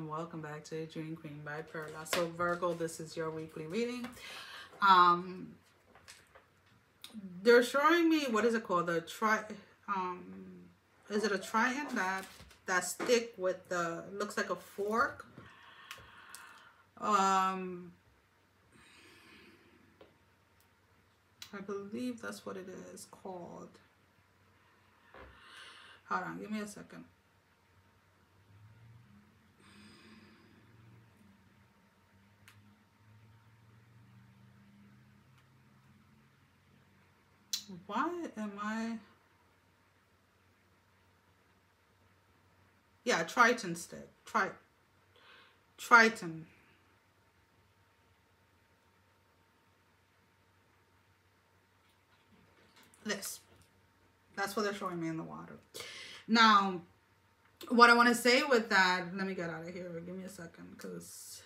and welcome back to Dream Queen by PERLA'S. So Virgo, this is your weekly reading. They're showing me, what is it called? The is it a trident that stick with the, looks like a fork? I believe that's what it is called. Hold on, give me a second. Why am I? Yeah, Triton stick. Triton. This. That's what they're showing me in the water. Now, what I want to say with that, let me get out of here. Give me a second, because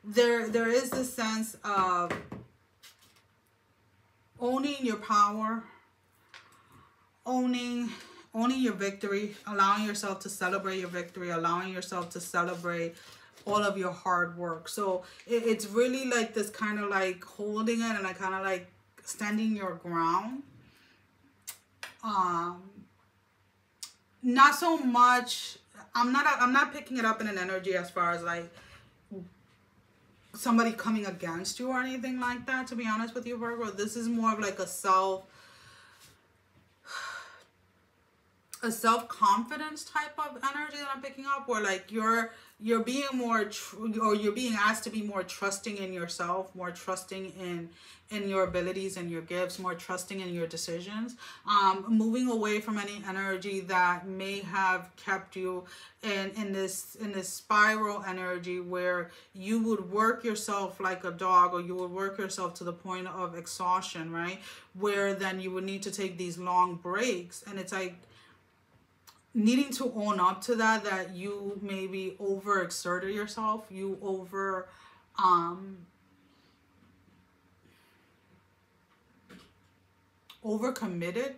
there is this sense of owning your power, owning your victory, allowing yourself to celebrate your victory, allowing yourself to celebrate all of your hard work. So it's really like this kind of like holding it and like kind of like standing your ground. Not so much, I'm not picking it up in an energy as far as like somebody coming against you or anything like that, to be honest with you, Virgo. This is more of like a self-confidence type of energy that I'm picking up, where like you're being more you're being asked to be more trusting in yourself, more trusting in your abilities and your gifts, more trusting in your decisions, moving away from any energy that may have kept you in this spiral energy where you would work yourself like a dog, or you would work yourself to the point of exhaustion, right? Where then you would need to take these long breaks, and it's like needing to own up to that you maybe overexerted yourself, you overcommitted,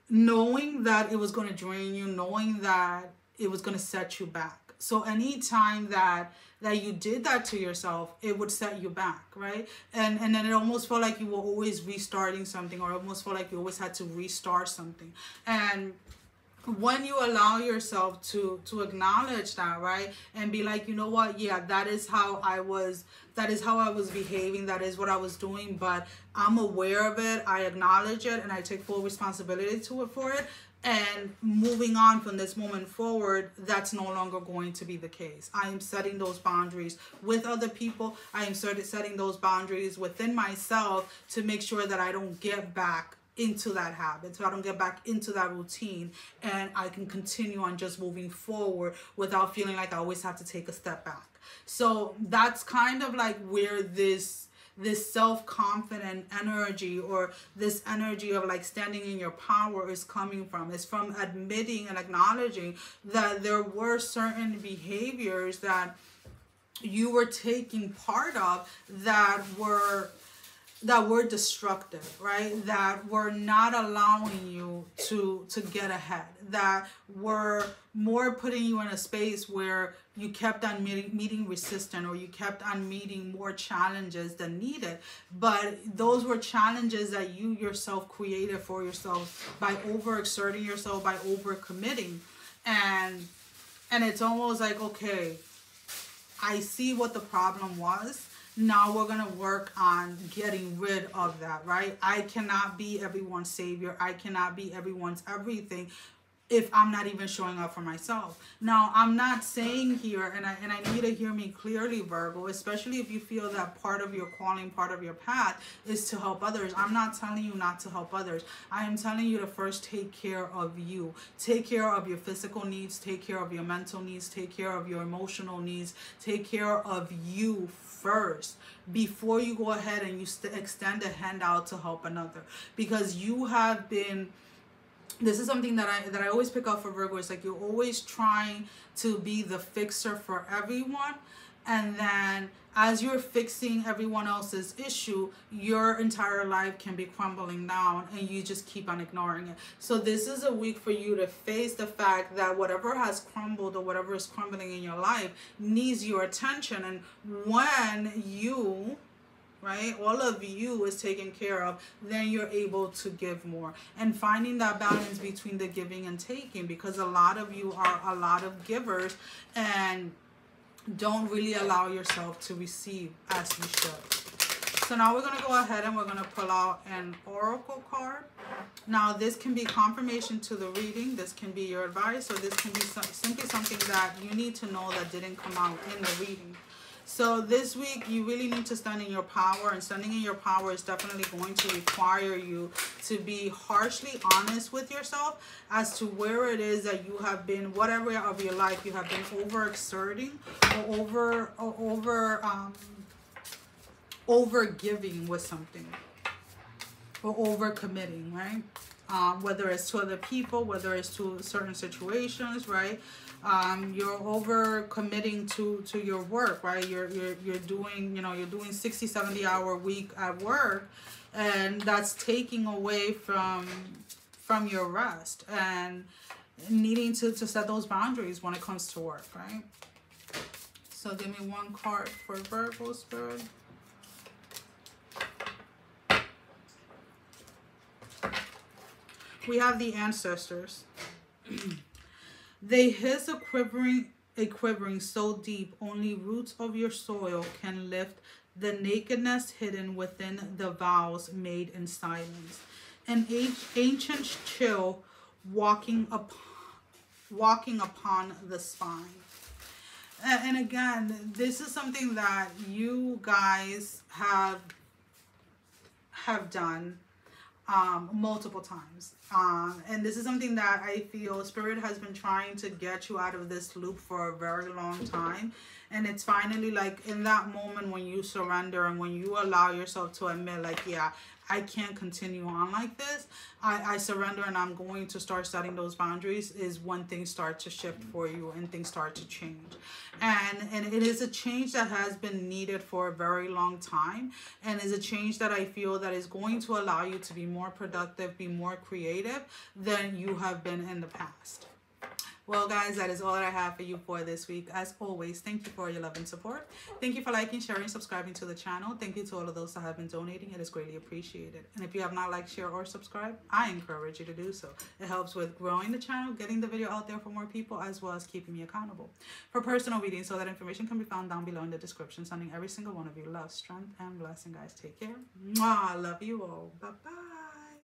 knowing that it was going to drain you, knowing that it was going to set you back. So anytime that you did that to yourself, it would set you back, right? And then it almost felt like you were always restarting something, or almost felt like you always had to restart something. And when you allow yourself to acknowledge that, right, and be like, you know what, yeah, that is how I was behaving, that is what I was doing, but I'm aware of it, I acknowledge it, and I take full responsibility for it, and moving on from this moment forward, that's no longer going to be the case. I am setting those boundaries with other people. I am setting those boundaries within myself to make sure that I don't get back into that habit, so I don't get back into that routine, and I can continue on just moving forward without feeling like I always have to take a step back. So that's kind of like where this self-confident energy, or this energy of like standing in your power, is coming from. It's from admitting and acknowledging that there were certain behaviors that you were taking part of that were destructive, right? That were not allowing you to get ahead, that were more putting you in a space where you kept on meeting resistance, or you kept on meeting more challenges than needed. But those were challenges that you yourself created for yourself by overexerting yourself, by overcommitting. And it's almost like, okay, I see what the problem was. Now we're going to work on getting rid of that, right? I cannot be everyone's savior. I cannot be everyone's everything if I'm not even showing up for myself. Now, I'm not saying here, and I need to hear me clearly, Virgo, especially if you feel that part of your calling, part of your path is to help others. I'm not telling you not to help others. I am telling you to first take care of you. Take care of your physical needs. Take care of your mental needs. Take care of your emotional needs. Take care of you first before you go ahead and you extend a hand out to help another. Because you have been, this is something that I always pick up for Virgo. It's like you're always trying to be the fixer for everyone, And then as you're fixing everyone else's issue, your entire life can be crumbling down and you just keep on ignoring it. So this is a week for you to face the fact that whatever has crumbled or whatever is crumbling in your life needs your attention. And when you, right, all of you is taken care of, then you're able to give more. And finding that balance between the giving and taking, because a lot of you are a lot of givers and don't really allow yourself to receive as you should. So now we're going to go ahead and we're going to pull out an oracle card. Now this can be confirmation to the reading, this can be your advice, or this can be simply something that you need to know that didn't come out in the reading. So this week you really need to stand in your power, and standing in your power is definitely going to require you to be harshly honest with yourself as to where it is that you have been, what area of your life you have been overexerting or over giving with something, or over committing, right? Whether it's to other people, whether it's to certain situations, right? You're over committing to your work, right? You're doing, you're doing 60, 70 hour week at work, and that's taking away from your rest and needing to set those boundaries when it comes to work, right? So give me one card for Virgo Spirit. We have the ancestors. They hiss a quivering so deep, only roots of your soil can lift the nakedness hidden within the vows made in silence. An ancient chill walking upon the spine. And again, this is something that you guys have done multiple times, and this is something that I feel Spirit has been trying to get you out of this loop for a very long time. And it's finally like in that moment when you surrender and when you allow yourself to admit, like, yeah, I can't continue on like this. I surrender and I'm going to start setting those boundaries, is when things start to shift for you and things start to change. And it is a change that has been needed for a very long time, and is a change that I feel that is going to allow you to be more productive, be more creative than you have been in the past. Well, guys, that is all that I have for you for this week. As always, thank you for your love and support. Thank you for liking, sharing, subscribing to the channel. Thank you to all of those that have been donating. It is greatly appreciated. And if you have not liked, share, or subscribed, I encourage you to do so. It helps with growing the channel, getting the video out there for more people, as well as keeping me accountable. For personal readings, so that information can be found down below in the description. Sending every single one of you love, strength, and blessing, guys. Take care. Mwah, I love you all. Bye-bye.